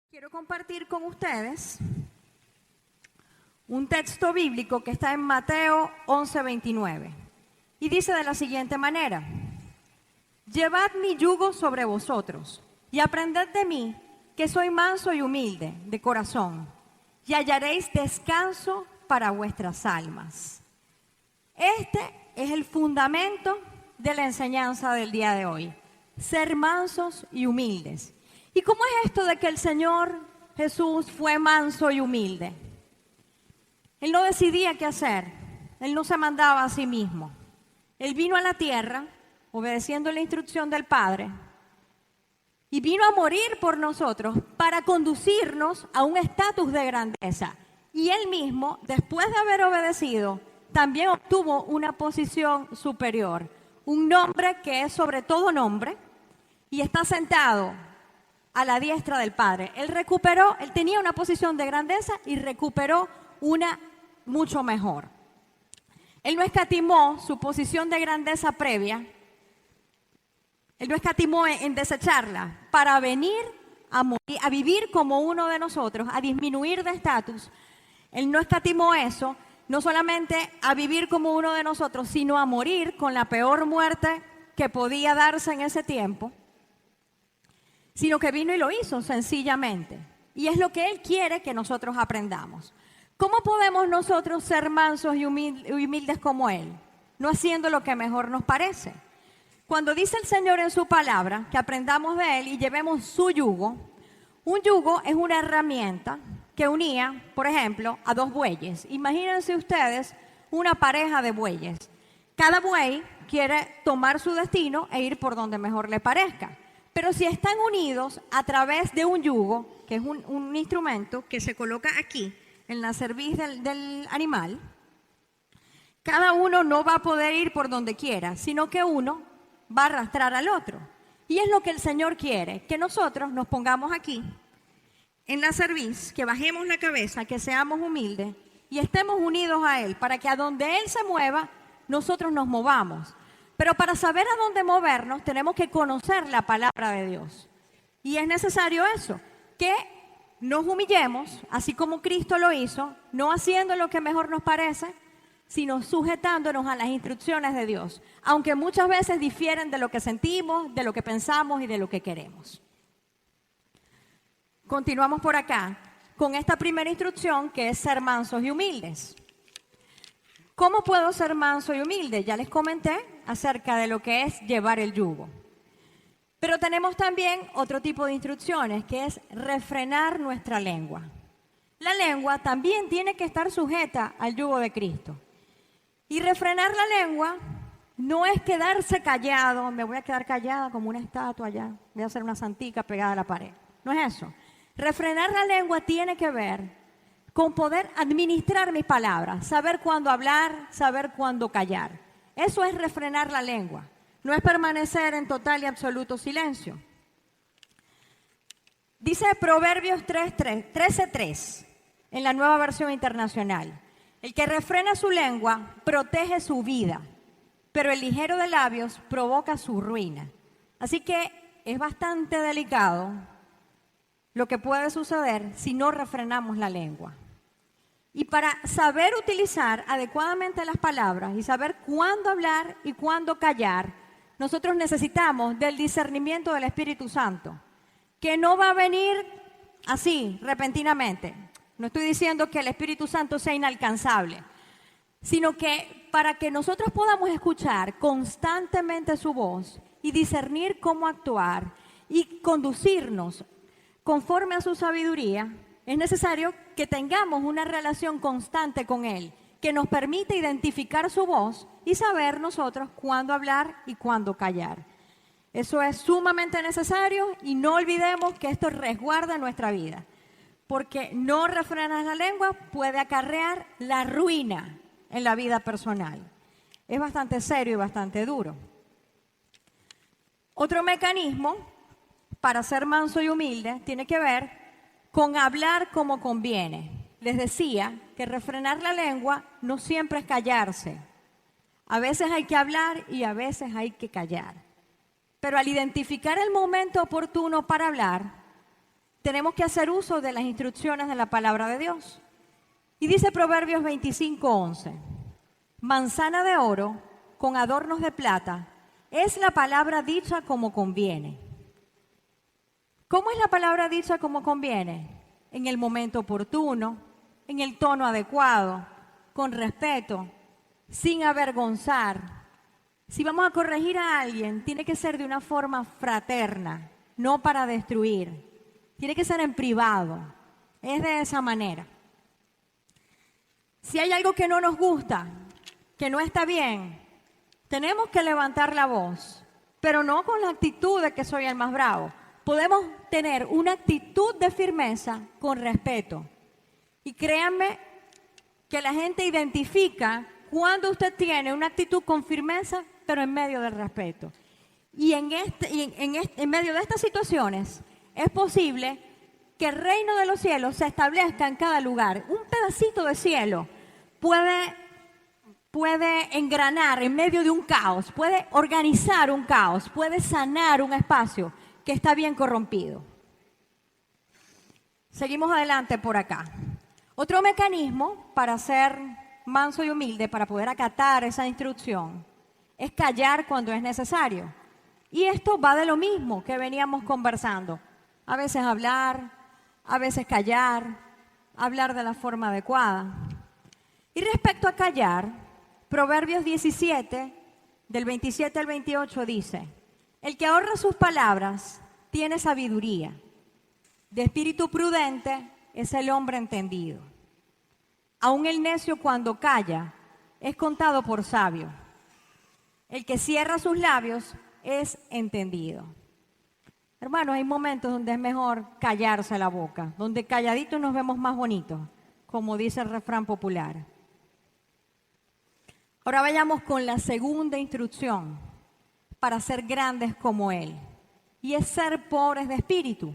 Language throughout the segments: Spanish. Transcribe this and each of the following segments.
Quiero compartir con ustedes un texto bíblico que está en Mateo 11:29 y dice de la siguiente manera: Llevad mi yugo sobre vosotros y aprended de mí, que soy manso y humilde de corazón, y hallaréis descanso para vuestras almas. Este es el fundamento de la enseñanza del día de hoy: ser mansos y humildes. ¿Y cómo es esto de que el Señor Jesús fue manso y humilde? Él no decidía qué hacer, Él no se mandaba a sí mismo. Él vino a la tierra obedeciendo la instrucción del Padre y vino a morir por nosotros para conducirnos a un estatus de grandeza. Y Él mismo, después de haber obedecido, también obtuvo una posición superior, un nombre que es sobre todo nombre, y está sentado a la diestra del Padre. Él tenía una posición de grandeza y recuperó una mucho mejor. Él no escatimó su posición de grandeza previa, Él no escatimó en desecharla para venir a morir, a vivir como uno de nosotros, a disminuir de estatus. Él no escatimó eso, no solamente a vivir como uno de nosotros, sino a morir con la peor muerte que podía darse en ese tiempo, sino que vino y lo hizo sencillamente. Y es lo que Él quiere que nosotros aprendamos. ¿Cómo podemos nosotros ser mansos y humildes como Él? No haciendo lo que mejor nos parece. Cuando dice el Señor en su palabra que aprendamos de Él y llevemos su yugo, un yugo es una herramienta que unía, por ejemplo, a dos bueyes. Imagínense ustedes una pareja de bueyes. Cada buey quiere tomar su destino e ir por donde mejor le parezca. Pero si están unidos a través de un yugo, que es un instrumento que se coloca aquí, en la cerviz del animal, cada uno no va a poder ir por donde quiera, sino que uno va a arrastrar al otro. Y es lo que el Señor quiere, que nosotros nos pongamos aquí, en la cerviz, que bajemos la cabeza, que seamos humildes y estemos unidos a Él, para que a donde Él se mueva, nosotros nos movamos. Pero para saber a dónde movernos, tenemos que conocer la palabra de Dios. Y es necesario eso, que nos humillemos, así como Cristo lo hizo, no haciendo lo que mejor nos parece, sino sujetándonos a las instrucciones de Dios, aunque muchas veces difieren de lo que sentimos, de lo que pensamos y de lo que queremos. Continuamos por acá con esta primera instrucción, que es ser mansos y humildes. ¿Cómo puedo ser manso y humilde? Ya les comenté acerca de lo que es llevar el yugo. Pero tenemos también otro tipo de instrucciones, que es refrenar nuestra lengua. La lengua también tiene que estar sujeta al yugo de Cristo. Y refrenar la lengua no es quedarse callado, me voy a quedar callada como una estatua allá, voy a hacer una santica pegada a la pared. No es eso. Refrenar la lengua tiene que ver con poder administrar mis palabras, saber cuándo hablar, saber cuándo callar. Eso es refrenar la lengua, no es permanecer en total y absoluto silencio. Dice Proverbios 13:3 en la Nueva Versión Internacional: el que refrena su lengua protege su vida, pero el ligero de labios provoca su ruina. Así que es bastante delicado lo que puede suceder si no refrenamos la lengua. Y para saber utilizar adecuadamente las palabras y saber cuándo hablar y cuándo callar, nosotros necesitamos del discernimiento del Espíritu Santo, que no va a venir así, repentinamente. No estoy diciendo que el Espíritu Santo sea inalcanzable, sino que para que nosotros podamos escuchar constantemente su voz y discernir cómo actuar y conducirnos conforme a su sabiduría, es necesario que tengamos una relación constante con Él, que nos permita identificar su voz y saber nosotros cuándo hablar y cuándo callar. Eso es sumamente necesario, y no olvidemos que esto resguarda nuestra vida, porque no refrenar la lengua puede acarrear la ruina en la vida personal. Es bastante serio y bastante duro. Otro mecanismo para ser manso y humilde tiene que ver con hablar como conviene. Les decía que refrenar la lengua no siempre es callarse. A veces hay que hablar y a veces hay que callar. Pero al identificar el momento oportuno para hablar, tenemos que hacer uso de las instrucciones de la palabra de Dios. Y dice Proverbios 25:11, manzana de oro con adornos de plata es la palabra dicha como conviene. ¿Cómo es la palabra dicha como conviene? En el momento oportuno, en el tono adecuado, con respeto, sin avergonzar. Si vamos a corregir a alguien, tiene que ser de una forma fraterna, no para destruir. Tiene que ser en privado. Es de esa manera. Si hay algo que no nos gusta, que no está bien, tenemos que levantar la voz, pero no con la actitud de que soy el más bravo. Podemos tener una actitud de firmeza con respeto. Y créanme que la gente identifica cuando usted tiene una actitud con firmeza, pero en medio del respeto. Y en medio de estas situaciones es posible que el reino de los cielos se establezca en cada lugar. Un pedacito de cielo puede engranar en medio de un caos, puede organizar un caos, puede sanar un espacio que está bien corrompido. Seguimos adelante por acá. Otro mecanismo para ser manso y humilde, para poder acatar esa instrucción, es callar cuando es necesario. Y esto va de lo mismo que veníamos conversando. A veces hablar, a veces callar, hablar de la forma adecuada. Y respecto a callar, Proverbios 17, del 27 al 28 dice, el que ahorra sus palabras tiene sabiduría. De espíritu prudente es el hombre entendido. Aun el necio cuando calla es contado por sabio. El que cierra sus labios es entendido. Hermanos, hay momentos donde es mejor callarse la boca, donde calladitos nos vemos más bonitos, como dice el refrán popular. Ahora vayamos con la segunda instrucción para ser grandes como Él, y es ser pobres de espíritu.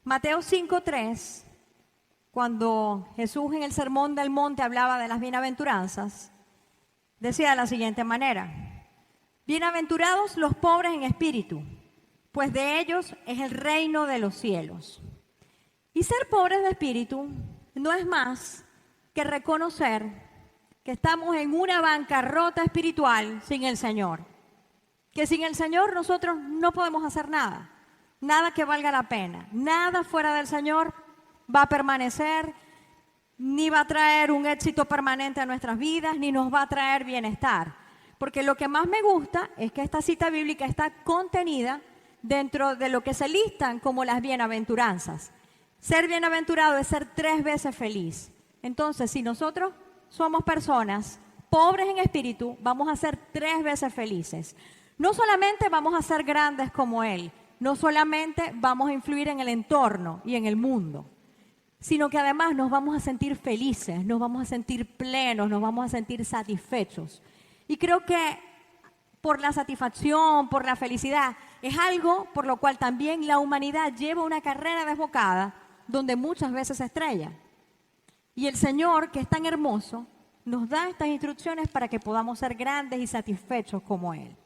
Mateo 5:3, cuando Jesús en el Sermón del Monte hablaba de las bienaventuranzas, decía de la siguiente manera, bienaventurados los pobres en espíritu, pues de ellos es el reino de los cielos. Y ser pobres de espíritu no es más que reconocer que estamos en una bancarrota espiritual sin el Señor. Que sin el Señor nosotros no podemos hacer nada, nada que valga la pena, nada fuera del Señor va a permanecer, ni va a traer un éxito permanente a nuestras vidas, ni nos va a traer bienestar. Porque lo que más me gusta es que esta cita bíblica está contenida dentro de lo que se listan como las bienaventuranzas. Ser bienaventurado es ser 3 veces feliz. Entonces, si nosotros somos personas pobres en espíritu, vamos a ser 3 veces felices. No solamente vamos a ser grandes como Él, no solamente vamos a influir en el entorno y en el mundo, sino que además nos vamos a sentir felices, nos vamos a sentir plenos, nos vamos a sentir satisfechos. Y creo que por la satisfacción, por la felicidad, es algo por lo cual también la humanidad lleva una carrera desbocada donde muchas veces se estrella. Y el Señor, que es tan hermoso, nos da estas instrucciones para que podamos ser grandes y satisfechos como Él.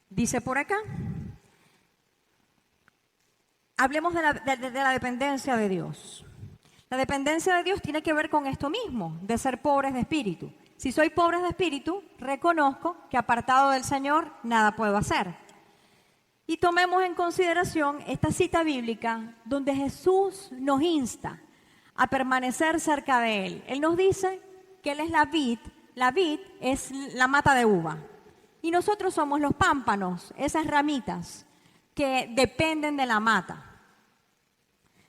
Dice por acá, hablemos de la dependencia de Dios. La dependencia de Dios tiene que ver con esto mismo, de ser pobres de espíritu. Si soy pobre de espíritu, reconozco que apartado del Señor nada puedo hacer. Y tomemos en consideración esta cita bíblica donde Jesús nos insta a permanecer cerca de Él. Él nos dice que Él es la vid es la mata de uva. Y nosotros somos los pámpanos, esas ramitas que dependen de la mata.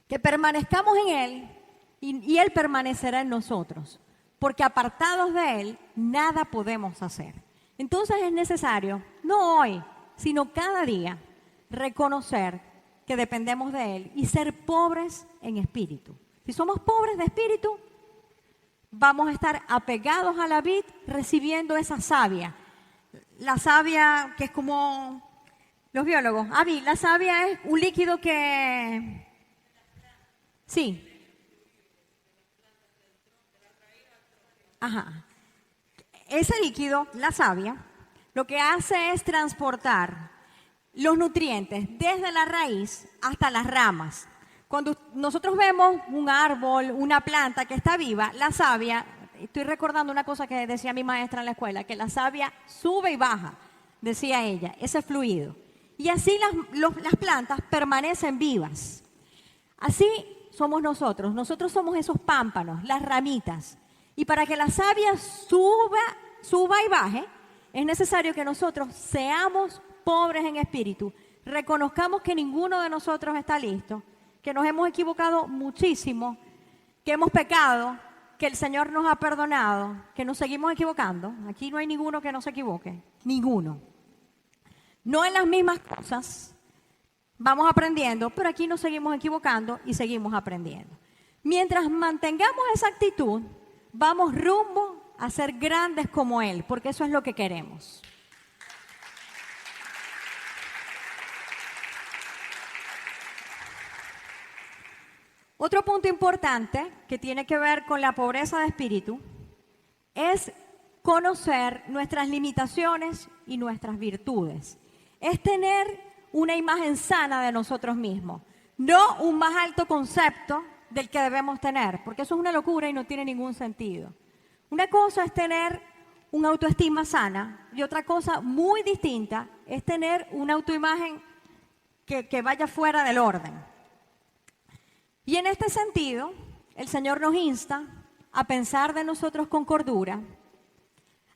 Que permanezcamos en Él y Él permanecerá en nosotros. Porque apartados de Él, nada podemos hacer. Entonces es necesario, no hoy, sino cada día, reconocer que dependemos de Él y ser pobres en espíritu. Si somos pobres de espíritu, vamos a estar apegados a la vid, recibiendo esa savia. La savia que es como los biólogos. La savia es un líquido que... Sí. Ajá. Ese líquido, la savia, lo que hace es transportar los nutrientes desde la raíz hasta las ramas. Cuando nosotros vemos un árbol, una planta que está viva, la savia, estoy recordando una cosa que decía mi maestra en la escuela, que la savia sube y baja, decía ella, ese fluido. Y así las plantas permanecen vivas. Así somos nosotros somos esos pámpanos, las ramitas. Y para que la savia suba y baje, es necesario que nosotros seamos pobres en espíritu, reconozcamos que ninguno de nosotros está listo, que nos hemos equivocado muchísimo, que hemos pecado, que el Señor nos ha perdonado, que nos seguimos equivocando. Aquí no hay ninguno que no se equivoque, ninguno. No en las mismas cosas, vamos aprendiendo, pero aquí nos seguimos equivocando y seguimos aprendiendo. Mientras mantengamos esa actitud, vamos rumbo a ser grandes como Él, porque eso es lo que queremos. Otro punto importante que tiene que ver con la pobreza de espíritu es conocer nuestras limitaciones y nuestras virtudes. Es tener una imagen sana de nosotros mismos, no un más alto concepto del que debemos tener, porque eso es una locura y no tiene ningún sentido. Una cosa es tener una autoestima sana y otra cosa muy distinta es tener una autoimagen que vaya fuera del orden. Y en este sentido, el Señor nos insta a pensar de nosotros con cordura,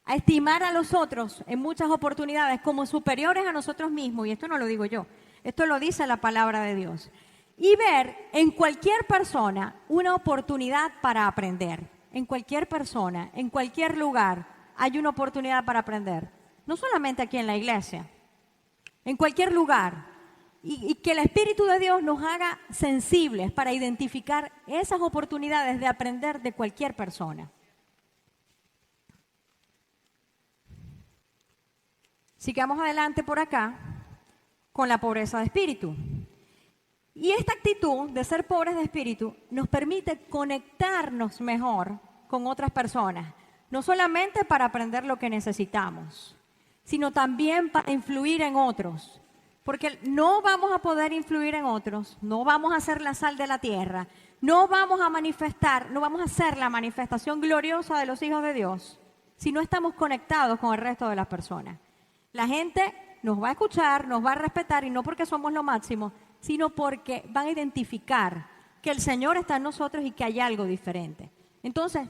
a estimar a los otros en muchas oportunidades como superiores a nosotros mismos, y esto no lo digo yo, esto lo dice la palabra de Dios, y ver en cualquier persona una oportunidad para aprender. En cualquier persona, en cualquier lugar, hay una oportunidad para aprender. No solamente aquí en la iglesia, en cualquier lugar. Y que el Espíritu de Dios nos haga sensibles para identificar esas oportunidades de aprender de cualquier persona. Sigamos adelante por acá con la pobreza de espíritu. Y esta actitud de ser pobres de espíritu nos permite conectarnos mejor con otras personas, no solamente para aprender lo que necesitamos, sino también para influir en otros. Porque no vamos a poder influir en otros, no vamos a ser la sal de la tierra, no vamos a manifestar, no vamos a ser la manifestación gloriosa de los hijos de Dios si no estamos conectados con el resto de las personas. La gente nos va a escuchar, nos va a respetar y no porque somos lo máximo, sino porque van a identificar que el Señor está en nosotros y que hay algo diferente. Entonces,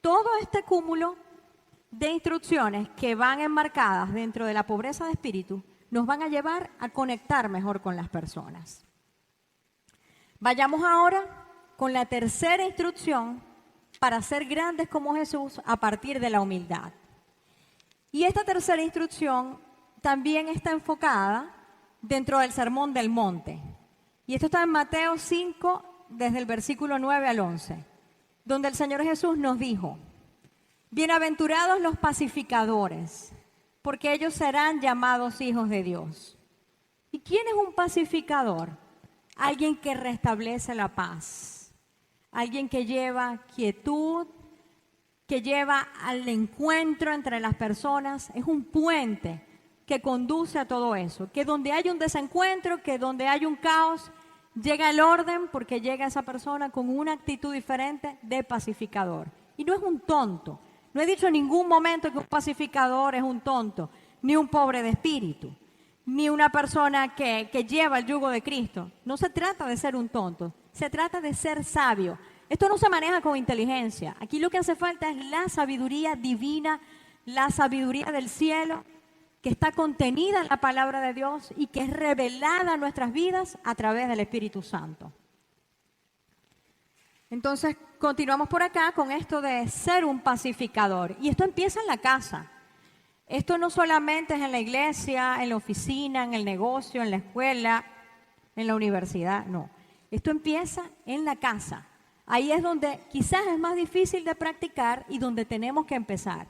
todo este cúmulo de instrucciones que van enmarcadas dentro de la pobreza de espíritu nos van a llevar a conectar mejor con las personas. Vayamos ahora con la tercera instrucción para ser grandes como Jesús a partir de la humildad. Y esta tercera instrucción también está enfocada dentro del Sermón del Monte. Y esto está en Mateo 5, desde el versículo 9 al 11, donde el Señor Jesús nos dijo: bienaventurados los pacificadores, porque ellos serán llamados hijos de Dios. ¿Y quién es un pacificador? Alguien que restablece la paz, alguien que lleva quietud, que lleva al encuentro entre las personas, es un puente que conduce a todo eso, que donde hay un desencuentro, que donde hay un caos, llega el orden porque llega esa persona con una actitud diferente de pacificador. Y no es un tonto. No he dicho en ningún momento que un pacificador es un tonto, ni un pobre de espíritu, ni una persona que lleva el yugo de Cristo. No se trata de ser un tonto, se trata de ser sabio. Esto no se maneja con inteligencia. Aquí lo que hace falta es la sabiduría divina, la sabiduría del cielo, que está contenida en la palabra de Dios y que es revelada a nuestras vidas a través del Espíritu Santo. Entonces, continuamos por acá con esto de ser un pacificador. Y esto empieza en la casa. Esto no solamente es en la iglesia, en la oficina, en el negocio, en la escuela, en la universidad, no. Esto empieza en la casa. Ahí es donde quizás es más difícil de practicar y donde tenemos que empezar.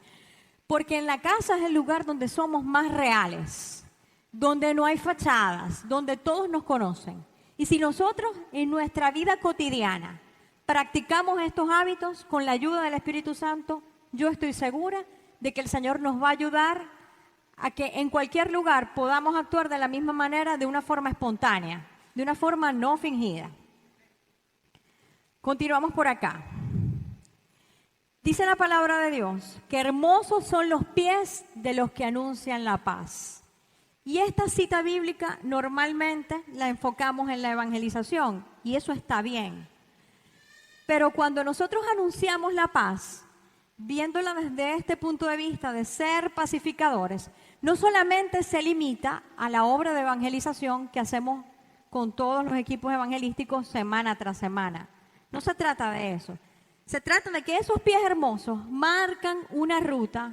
Porque en la casa es el lugar donde somos más reales, donde no hay fachadas, donde todos nos conocen. Y si nosotros en nuestra vida cotidiana practicamos estos hábitos con la ayuda del Espíritu Santo, yo estoy segura de que el Señor nos va a ayudar a que en cualquier lugar podamos actuar de la misma manera, de una forma espontánea, de una forma no fingida. Continuamos por acá. Dice la palabra de Dios que hermosos son los pies de los que anuncian la paz. Y esta cita bíblica normalmente la enfocamos en la evangelización, y eso está bien. Pero cuando nosotros anunciamos la paz, viéndola desde este punto de vista de ser pacificadores, no solamente se limita a la obra de evangelización que hacemos con todos los equipos evangelísticos semana tras semana. No se trata de eso. Se trata de que esos pies hermosos marcan una ruta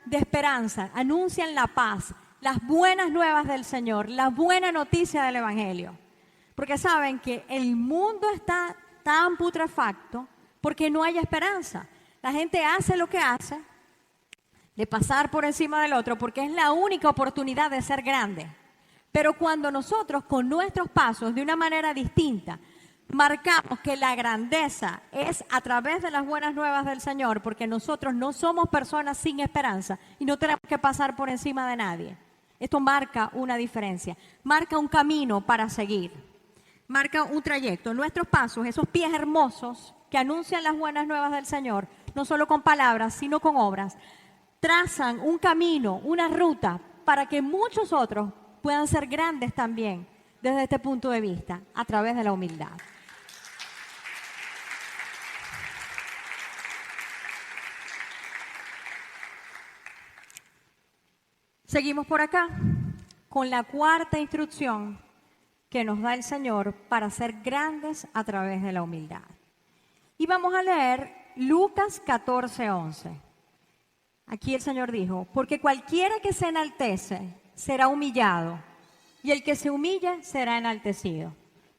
de esperanza, anuncian la paz, las buenas nuevas del Señor, la buena noticia del Evangelio. Porque saben que el mundo está tan putrefacto porque no hay esperanza. La gente hace lo que hace, de pasar por encima del otro, porque es la única oportunidad de ser grande. Pero cuando nosotros, con nuestros pasos, de una manera distinta, marcamos que la grandeza es a través de las buenas nuevas del Señor, porque nosotros no somos personas sin esperanza y no tenemos que pasar por encima de nadie. Esto marca una diferencia, marca un camino para seguir, marca un trayecto. Nuestros pasos, esos pies hermosos que anuncian las buenas nuevas del Señor, no solo con palabras, sino con obras, trazan un camino, una ruta para que muchos otros puedan ser grandes también desde este punto de vista, a través de la humildad. Seguimos por acá con la cuarta instrucción que nos da el Señor para ser grandes a través de la humildad. Y vamos a leer Lucas 14:11. Aquí el Señor dijo, porque cualquiera que se enaltece será humillado, y el que se humilla será enaltecido.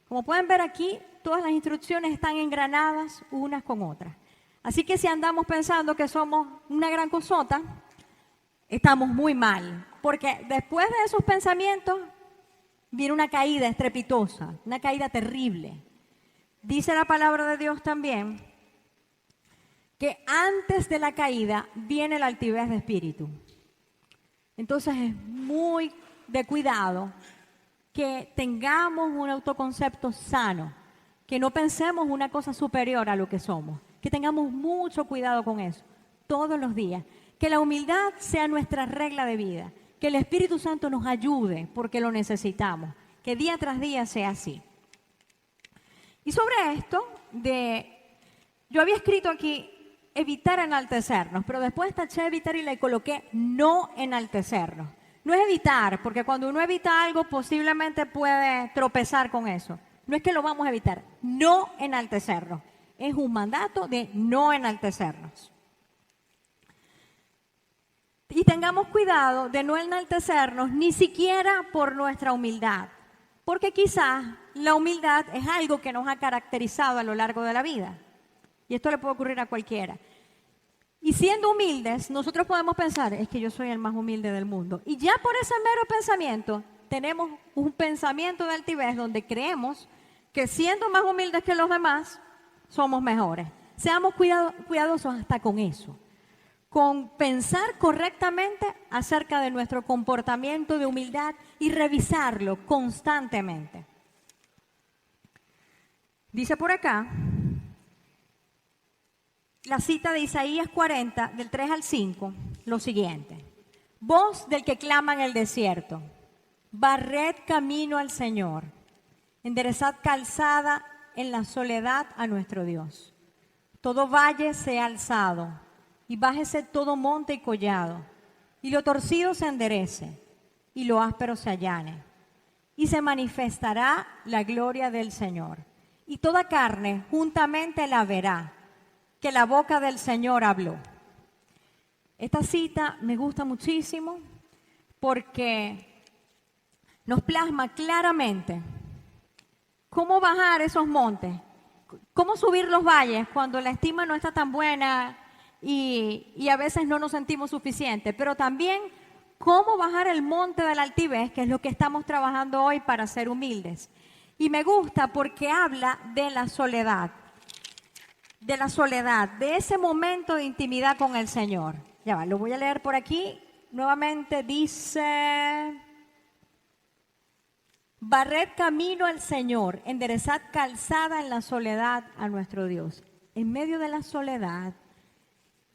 Como pueden ver aquí, todas las instrucciones están engranadas unas con otras. Así que si andamos pensando que somos una gran cosota, estamos muy mal, porque después de esos pensamientos viene una caída estrepitosa, una caída terrible. Dice la palabra de Dios también que antes de la caída viene la altivez de espíritu. Entonces es muy de cuidado que tengamos un autoconcepto sano, que no pensemos una cosa superior a lo que somos, que tengamos mucho cuidado con eso todos los días. Que la humildad sea nuestra regla de vida, que el Espíritu Santo nos ayude porque lo necesitamos, que día tras día sea así. Y sobre esto, yo había escrito aquí evitar enaltecernos, pero después taché evitar y le coloqué no enaltecernos. No es evitar, porque cuando uno evita algo posiblemente puede tropezar con eso. No es que lo vamos a evitar, no enaltecernos. Es un mandato de no enaltecernos. Y tengamos cuidado de no enaltecernos ni siquiera por nuestra humildad, porque quizás la humildad es algo que nos ha caracterizado a lo largo de la vida. Y esto le puede ocurrir a cualquiera. Y siendo humildes, nosotros podemos pensar, es que yo soy el más humilde del mundo. Y ya por ese mero pensamiento, tenemos un pensamiento de altivez donde creemos que siendo más humildes que los demás, somos mejores. Seamos cuidadosos hasta con eso. Con pensar correctamente acerca de nuestro comportamiento de humildad y revisarlo constantemente. Dice por acá, la cita de Isaías 40, del 3 al 5, lo siguiente. Voz del que clama en el desierto, barred camino al Señor, enderezad calzada en la soledad a nuestro Dios. Todo valle sea alzado, y bájese todo monte y collado, y lo torcido se enderece, y lo áspero se allane. Y se manifestará la gloria del Señor, y toda carne juntamente la verá, que la boca del Señor habló. Esta cita me gusta muchísimo porque nos plasma claramente cómo bajar esos montes, cómo subir los valles cuando la estima no está tan buena y a veces no nos sentimos suficientes, pero también cómo bajar el monte de la altivez, que es lo que estamos trabajando hoy para ser humildes. Y me gusta porque habla de la soledad, de ese momento de intimidad con el Señor. Ya va, lo voy a leer por aquí nuevamente dice, barred camino al Señor, enderezad calzada en la soledad a nuestro Dios. En medio de la soledad,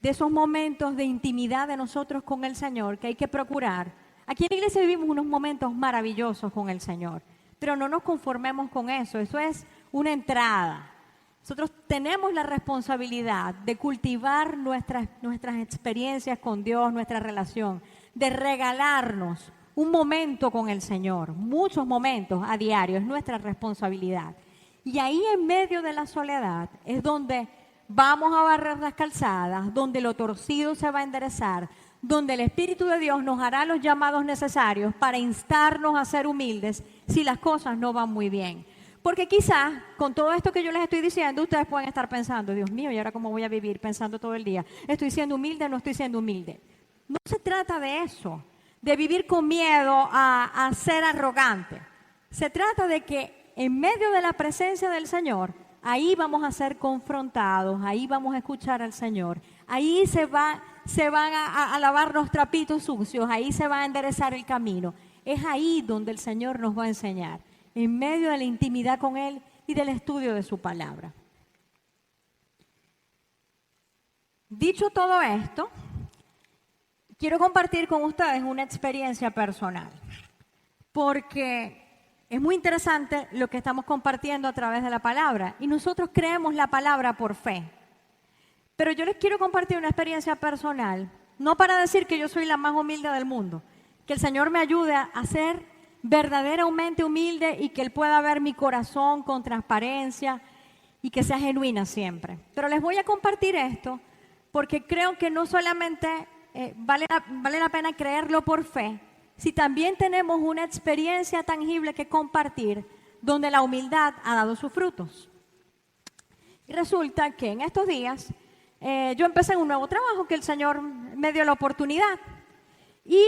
de esos momentos de intimidad de nosotros con el Señor que hay que procurar. Aquí en la iglesia vivimos unos momentos maravillosos con el Señor, pero no nos conformemos con eso. Eso es una entrada. Nosotros tenemos la responsabilidad de cultivar nuestras experiencias con Dios, nuestra relación, de regalarnos un momento con el Señor, muchos momentos a diario, es nuestra responsabilidad. Y ahí en medio de la soledad es donde vamos a barrer las calzadas, donde lo torcido se va a enderezar, donde el Espíritu de Dios nos hará los llamados necesarios para instarnos a ser humildes si las cosas no van muy bien. Porque quizás con todo esto que yo les estoy diciendo, ustedes pueden estar pensando, Dios mío, ¿y ahora cómo voy a vivir pensando todo el día? ¿Estoy siendo humilde o no estoy siendo humilde? No se trata de eso, de vivir con miedo a ser arrogante. Se trata de que en medio de la presencia del Señor, ahí vamos a ser confrontados, ahí vamos a escuchar al Señor, ahí se van a lavar los trapitos sucios, ahí se va a enderezar el camino. Es ahí donde el Señor nos va a enseñar, en medio de la intimidad con Él y del estudio de su palabra. Dicho todo esto, quiero compartir con ustedes una experiencia personal, porque es muy interesante lo que estamos compartiendo a través de la palabra, y nosotros creemos la palabra por fe. Pero yo les quiero compartir una experiencia personal, no para decir que yo soy la más humilde del mundo, que el Señor me ayude a ser verdaderamente humilde y que Él pueda ver mi corazón con transparencia y que sea genuina siempre. Pero les voy a compartir esto porque creo que no solamente vale la pena creerlo por fe, si también tenemos una experiencia tangible que compartir donde la humildad ha dado sus frutos. Y resulta que en estos días yo empecé un nuevo trabajo que el Señor me dio la oportunidad y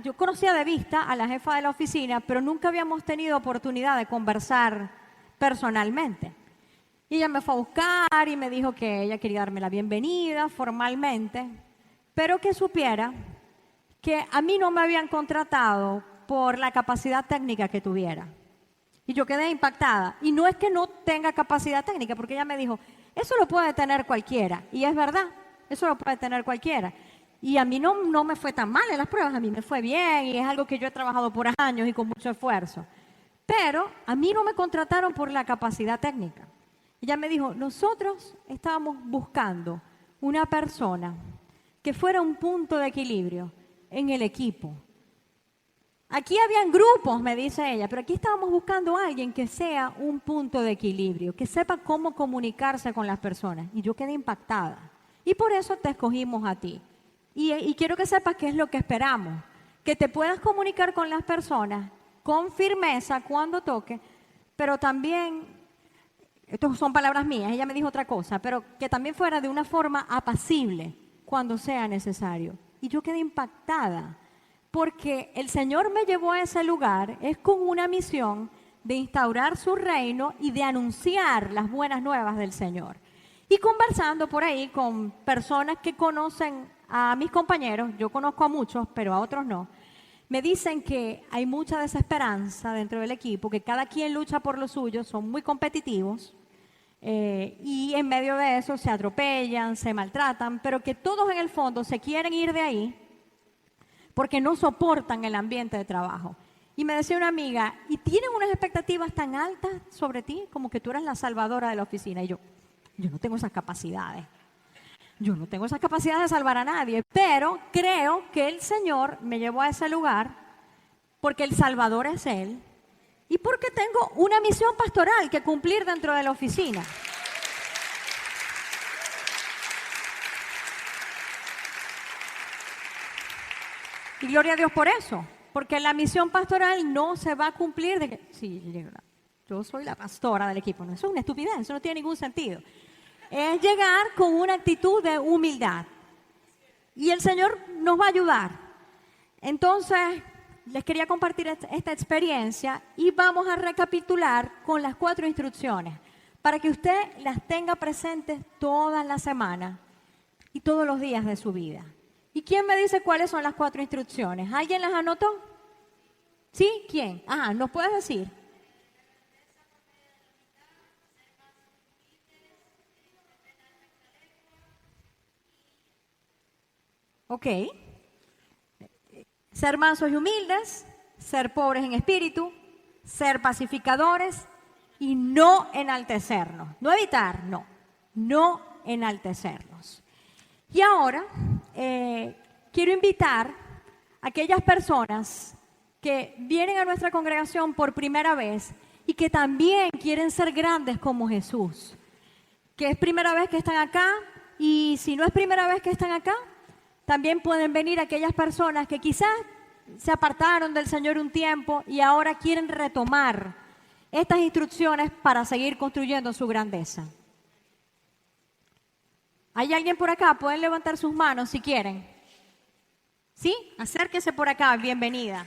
yo conocía de vista a la jefa de la oficina, pero nunca habíamos tenido oportunidad de conversar personalmente. Y ella me fue a buscar y me dijo que ella quería darme la bienvenida formalmente, pero que supiera que a mí no me habían contratado por la capacidad técnica que tuviera. Y yo quedé impactada. Y no es que no tenga capacidad técnica, porque ella me dijo, eso lo puede tener cualquiera. Y es verdad, eso lo puede tener cualquiera. Y a mí no me fue tan mal en las pruebas, a mí me fue bien y es algo que yo he trabajado por años y con mucho esfuerzo. Pero a mí no me contrataron por la capacidad técnica. Ella me dijo, nosotros estábamos buscando una persona que fuera un punto de equilibrio en el equipo. Aquí habían grupos, me dice ella, pero aquí estábamos buscando a alguien que sea un punto de equilibrio, que sepa cómo comunicarse con las personas. Y yo quedé impactada. Y por eso te escogimos a ti. Y quiero que sepas qué es lo que esperamos, que te puedas comunicar con las personas con firmeza cuando toque, pero también, estas son palabras mías, ella me dijo otra cosa, pero que también fuera de una forma apacible cuando sea necesario. Y yo quedé impactada, porque el Señor me llevó a ese lugar, es con una misión de instaurar su reino y de anunciar las buenas nuevas del Señor. Y conversando por ahí con personas que conocen a mis compañeros, yo conozco a muchos, pero a otros no, me dicen que hay mucha desesperanza dentro del equipo, que cada quien lucha por lo suyo, son muy competitivos y en medio de eso se atropellan, se maltratan, pero que todos en el fondo se quieren ir de ahí porque no soportan el ambiente de trabajo. Y me decía una amiga, ¿y tienen unas expectativas tan altas sobre ti como que tú eres la salvadora de la oficina? Y yo no tengo esas capacidades. Yo no tengo esa capacidad de salvar a nadie, pero creo que el Señor me llevó a ese lugar porque el Salvador es Él y porque tengo una misión pastoral que cumplir dentro de la oficina. Y gloria a Dios por eso, porque la misión pastoral no se va a cumplir de que, sí, yo soy la pastora del equipo. No, eso es una estupidez, eso no tiene ningún sentido. Es llegar con una actitud de humildad. Y el Señor nos va a ayudar. Entonces, les quería compartir esta experiencia y vamos a recapitular con las 4 instrucciones para que usted las tenga presentes toda la semana y todos los días de su vida. ¿Y quién me dice cuáles son las 4 instrucciones? ¿Alguien las anotó? ¿Sí? ¿Quién? Ajá, ¿nos puedes decir? Ok. Ser mansos y humildes, ser pobres en espíritu, ser pacificadores y no enaltecernos. No evitar, no. No enaltecernos. Y ahora quiero invitar a aquellas personas que vienen a nuestra congregación por primera vez y que también quieren ser grandes como Jesús. Que es primera vez que están acá, y si no es primera vez que están acá, también pueden venir aquellas personas que quizás se apartaron del Señor un tiempo y ahora quieren retomar estas instrucciones para seguir construyendo su grandeza. ¿Hay alguien por acá? Pueden levantar sus manos si quieren. ¿Sí? Acérquese por acá, bienvenida.